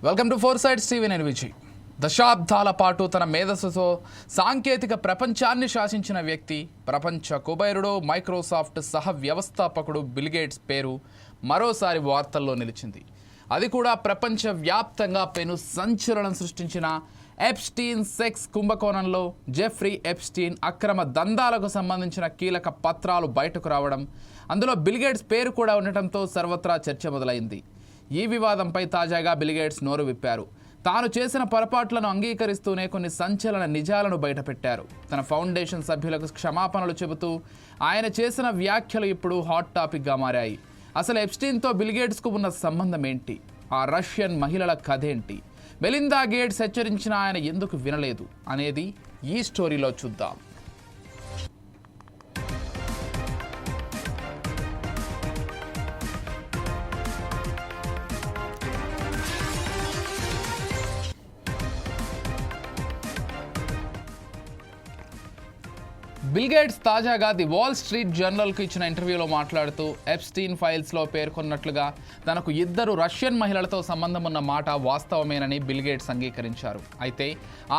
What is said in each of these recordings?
Welcome to four sides TV. నేను విజయ్. దశాబ్దాల పాటు తన మేధస్సుతో సాంకేతిక ప్రపంచాన్ని శాసించిన వ్యక్తి, ప్రపంచ కుబేరుడు, మైక్రోసాఫ్ట్ సహ వ్యవస్థాపకుడు బిల్ గేట్స్ పేరు మరోసారి వార్తల్లో నిలిచింది. అది కూడా ప్రపంచ వ్యాప్తంగా పెను సంచలనం సృష్టించిన ఎప్స్టీన్ సెక్స్ కుంభకోణంలో జెఫ్రీ ఎప్స్టీన్ అక్రమ దందాలకు సంబంధించిన కీలక పత్రాలు బయటకు రావడం, అందులో బిల్ గేట్స్ పేరు కూడా ఉండటంతో సర్వత్రా చర్చ మొదలైంది. ఈ వివాదంపై తాజాగా బిల్ గేట్స్ నోరు విప్పారు. తాను చేసిన పొరపాట్లను అంగీకరిస్తూనే కొన్ని సంచలన నిజాలను బయటపెట్టారు. తన ఫౌండేషన్ సభ్యులకు క్షమాపణలు చెబుతూ ఆయన చేసిన వ్యాఖ్యలు ఇప్పుడు హాట్ టాపిక్గా మారాయి. అసలు ఎప్స్టీన్తో బిల్ గేట్స్కు ఉన్న సంబంధం ఏంటి? ఆ రష్యన్ మహిళల కథేంటి? మెలిందా గేట్స్ హెచ్చరించిన ఆయన ఎందుకు వినలేదు అనేది ఈ స్టోరీలో చూద్దాం. బిల్ గేట్స్ తాజాగా ది వాల్ స్ట్రీట్ జర్నల్కు ఇచ్చిన ఇంటర్వ్యూలో మాట్లాడుతూ ఎప్స్టీన్ ఫైల్స్లో పేర్కొన్నట్లుగా తనకు 2 రష్యన్ మహిళలతో సంబంధం ఉన్న మాట వాస్తవమేనని బిల్ గేట్స్ అంగీకరించారు. అయితే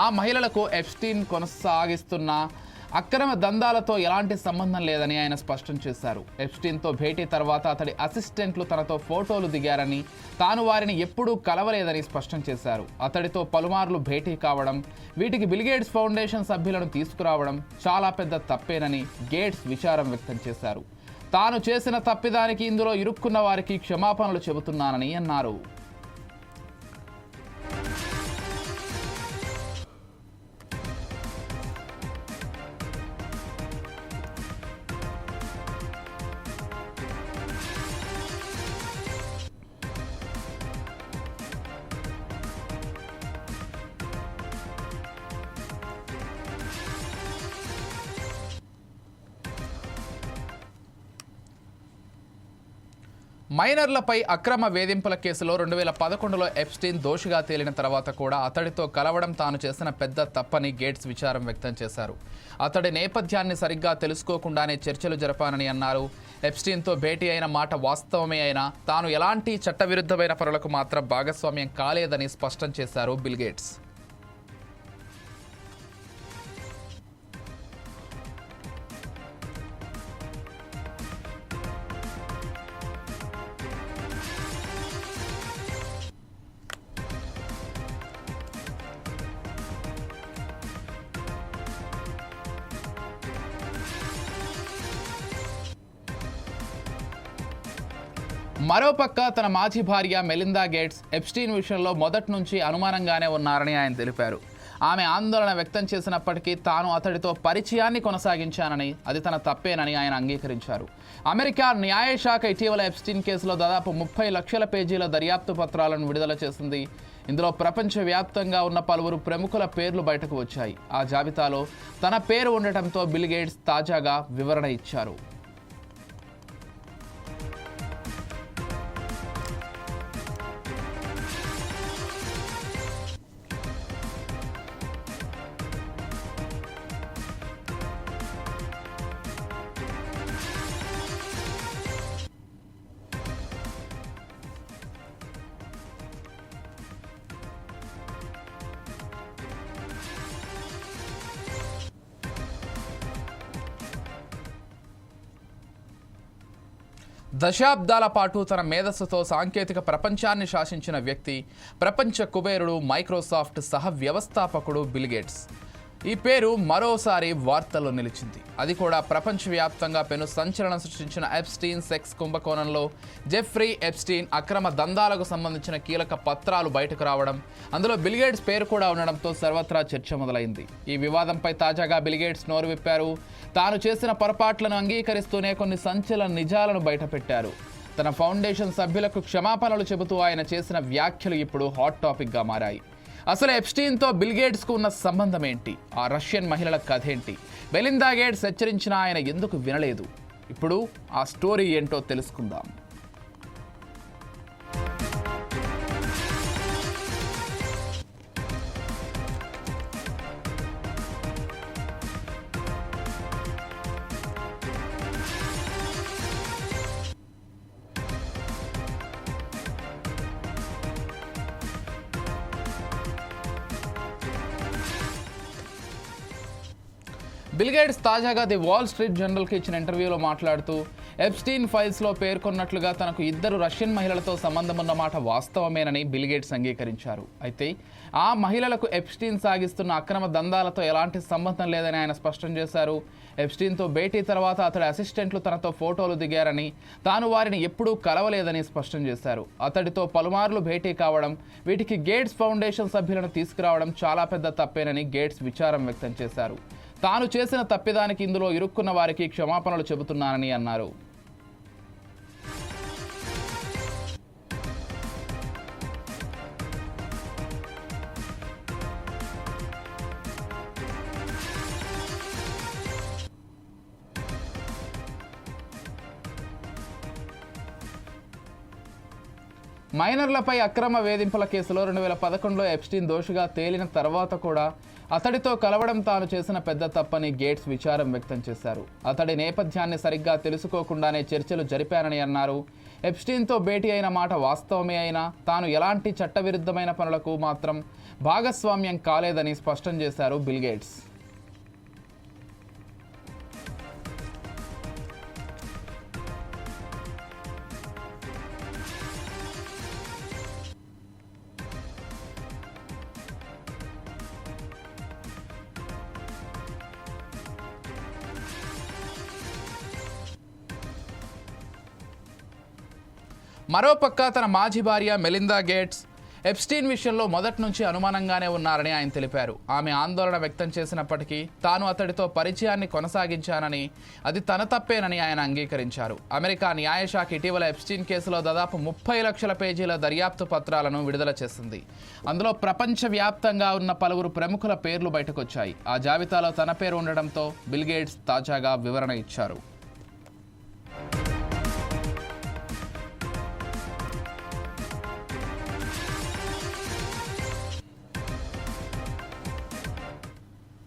ఆ మహిళలకు ఎప్స్టీన్ కొనసాగిస్తున్న అక్రమ దందాలతో ఎలాంటి సంబంధం లేదని ఆయన స్పష్టం చేశారు. ఎప్స్టీన్తో భేటీ తర్వాత అతడి అసిస్టెంట్లు తనతో ఫోటోలు దిగారని, తాను వారిని ఎప్పుడూ కలవలేదని స్పష్టం చేశారు. అతడితో పలుమార్లు భేటీ కావడం, వీటికి బిల్ గేట్స్ ఫౌండేషన్ సభ్యులను తీసుకురావడం చాలా పెద్ద తప్పేనని గేట్స్ విచారం వ్యక్తం చేశారు. తాను చేసిన తప్పిదానికి ఇందులో ఇరుక్కున్న వారికి క్షమాపణలు చెబుతున్నానని అన్నారు. మైనర్లపై అక్రమ వేధింపుల కేసులో 2011లో ఎప్స్టీన్ దోషిగా తేలిన తర్వాత కూడా అతడితో కలవడం తాను చేసిన పెద్ద తప్పని గేట్స్ విచారం వ్యక్తం చేశారు. అతడి నేపథ్యాన్ని సరిగ్గా తెలుసుకోకుండానే చర్చలు జరపానని అన్నారు. ఎప్స్టీన్తో భేటీ అయిన మాట వాస్తవమే అయినా తాను ఎలాంటి చట్టవిరుద్ధమైన పనులకు మాత్రం భాగస్వామ్యం కాలేదని స్పష్టం చేశారు బిల్ గేట్స్. మరోపక్క తన మాజీ భార్య మెలిందా గేట్స్ ఎప్స్టీన్ విషయంలో మొదటి నుంచి అనుమానంగానే ఉన్నారని ఆయన తెలిపారు. ఆమె ఆందోళన వ్యక్తం చేసినప్పటికీ తాను అతడితో పరిచయాన్ని కొనసాగించానని, అది తన తప్పేనని ఆయన అంగీకరించారు. అమెరికా న్యాయశాఖ ఇటీవల ఎప్స్టీన్ కేసులో దాదాపు 30 లక్షల పేజీల దర్యాప్తు పత్రాలను విడుదల చేసింది. ఇందులో ప్రపంచవ్యాప్తంగా ఉన్న పలువురు ప్రముఖుల పేర్లు బయటకు వచ్చాయి. ఆ జాబితాలో తన పేరు ఉండటంతో బిల్ గేట్స్ తాజాగా వివరణ ఇచ్చారు. దశాబ్దాల పాటు తన మేధస్సుతో సాంకేతిక ప్రపంచాన్ని శాసించిన వ్యక్తి, ప్రపంచ కుబేరుడు, మైక్రోసాఫ్ట్ సహ వ్యవస్థాపకుడు బిల్ గేట్స్. ఈ పేరు మరోసారి వార్తల్లో నిలిచింది. అది కూడా ప్రపంచవ్యాప్తంగా పెను సంచలనం సృష్టించిన ఎప్స్టీన్ సెక్స్ కుంభకోణంలో జెఫ్రీ ఎప్స్టీన్ అక్రమ దందాలకు సంబంధించిన కీలక పత్రాలు బయటకు రావడం, అందులో బిల్ గేట్స్ పేరు కూడా ఉండడంతో సర్వత్రా చర్చ మొదలైంది. ఈ వివాదంపై తాజాగా బిల్ గేట్స్ నోరు విప్పారు. తాను చేసిన పొరపాట్లను అంగీకరిస్తూనే కొన్ని సంచలన నిజాలను బయటపెట్టారు. తన ఫౌండేషన్ సభ్యులకు క్షమాపణలు చెబుతూ ఆయన చేసిన వ్యాఖ్యలు ఇప్పుడు హాట్ టాపిక్గా మారాయి. అసలు ఎప్స్టీన్తో బిల్ గేట్స్కు ఉన్న సంబంధం ఏంటి? ఆ రష్యన్ మహిళల కథేంటి? మెలిందా గేట్స్ హెచ్చరించిన ఆయన ఎందుకు వినలేదు? ఇప్పుడు ఆ స్టోరీ ఏంటో తెలుసుకుందాం. బిల్ గేట్స్ తాజాగా ది వాల్ స్ట్రీట్ జర్నల్కి ఇచ్చిన ఇంటర్వ్యూలో మాట్లాడుతూ ఎప్స్టీన్ ఫైల్స్లో పేర్కొన్నట్లుగా తనకు 2 రష్యన్ మహిళలతో సంబంధం ఉన్నమాట వాస్తవమేనని బిల్ గేట్స్ అంగీకరించారు. అయితే ఆ మహిళలకు ఎప్స్టీన్ సాగిస్తున్న అక్రమ దందాలతో ఎలాంటి సంబంధం లేదని ఆయన స్పష్టం చేశారు. ఎప్స్టీన్తో భేటీ తర్వాత అతడి అసిస్టెంట్లు తనతో ఫోటోలు దిగారని, తాను వారిని ఎప్పుడూ కలవలేదని స్పష్టం చేశారు. అతడితో పలుమార్లు భేటీ కావడం, వీటికి గేట్స్ ఫౌండేషన్ సభ్యులను తీసుకురావడం చాలా పెద్ద తప్పేనని గేట్స్ విచారం వ్యక్తం చేశారు. తాను చేసిన తప్పిదానికి ఇందులో ఇరుక్కున్న వారికి క్షమాపణలు చెబుతున్నానని అన్నారు. మైనర్లపై అక్రమ వేధింపుల కేసులో 2011లో ఎప్స్టీన్ దోషిగా తేలిన తర్వాత కూడా అతడితో కలవడం తాను చేసిన పెద్ద తప్పని గేట్స్ విచారం వ్యక్తం చేశారు. అతడి నేపథ్యాన్ని సరిగ్గా తెలుసుకోకుండానే చర్చలు జరిపానని అన్నారు. ఎప్స్టీన్తో భేటీ అయిన మాట వాస్తవమే అయినా తాను ఎలాంటి చట్టవిరుద్ధమైన పనులకు మాత్రం భాగస్వామ్యం కాలేదని స్పష్టం చేశారు బిల్ గేట్స్. మరోపక్క తన మాజీ భార్య మెలిందా గేట్స్ ఎప్స్టీన్ విషయంలో మొదటి నుంచి అనుమానంగానే ఉన్నారని ఆయన తెలిపారు. ఆమె ఆందోళన వ్యక్తం చేసినప్పటికీ తాను అతడితో పరిచయాన్ని కొనసాగించానని, అది తన తప్పేనని ఆయన అంగీకరించారు. అమెరికా న్యాయశాఖ ఇటీవల ఎప్స్టీన్ కేసులో దాదాపు 30 లక్షల పేజీల దర్యాప్తు పత్రాలను విడుదల చేసింది. అందులో ప్రపంచవ్యాప్తంగా ఉన్న పలువురు ప్రముఖుల పేర్లు బయటకొచ్చాయి. ఆ జాబితాలో తన పేరు ఉండడంతో బిల్ గేట్స్ తాజాగా వివరణ ఇచ్చారు.